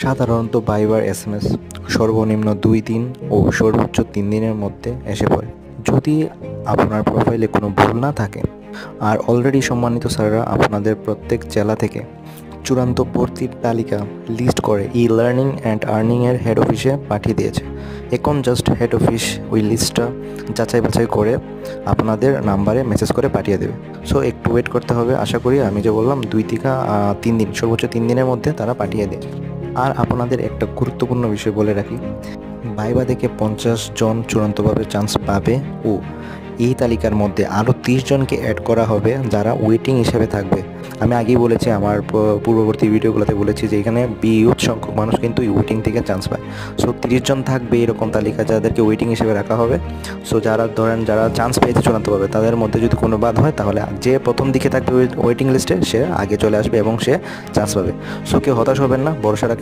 সাধারণত ভাইবার এসএমএস সর্বনিম্ন 2 দিন ও সর্বোচ্চ 3 দিনের মধ্যে এসে পড়ে, যদি আপনার প্রোফাইলে কোনো ভুল না থাকে। আর অলরেডি সম্মানিত স্যাররা আপনাদের প্রত্যেক জেলা থেকে চূড়ান্ত ভর্তির তালিকা লিস্ট করে লার্নিং অ্যান্ড আর্নিংয়ের হেড অফিসে পাঠিয়ে দিয়েছে। এখন জাস্ট হেড অফিস ওই লিস্টটা যাচাই বাছাই করে আপনাদের নাম্বারে মেসেজ করে পাঠিয়ে দেবে। সো একটু ওয়েট করতে হবে। আশা করি আমি যে বললাম 2 থেকে 3 দিন, সর্বোচ্চ 3 দিনের মধ্যে তারা পাঠিয়ে দেয়। আর আপনাদের একটা গুরুত্বপূর্ণ বিষয় বলে রাখি, ভাইবা থেকে 50 জন চূড়ান্তভাবে চান্স পাবে ও এই তালিকার মধ্যে আরও 30 জনকে অ্যাড করা হবে যারা ওয়েটিং হিসেবে থাকবে। আমি আগেই বলেছি, আমার পূর্ববর্তী ভিডিওগুলোতে বলেছি যে এখানে বিহুত সংখ্যক মানুষ কিন্তু ওয়েটিং থেকে চান্স পায়। সো 30 জন থাকবে এরকম তালিকা যাদেরকে ওয়েটিং হিসেবে রাখা হবে। সো যারা ধরেন যারা চান্স পেয়েছে চূড়ান্তভাবে, তাদের মধ্যে যদি কোনো বাদ হয় তাহলে যে প্রথম দিকে থাকবে ওয়েটিং লিস্টে সে আগে চলে আসবে এবং সে চান্স পাবে। সো কেউ হতাশ হবেন না, ভরসা রাখেন।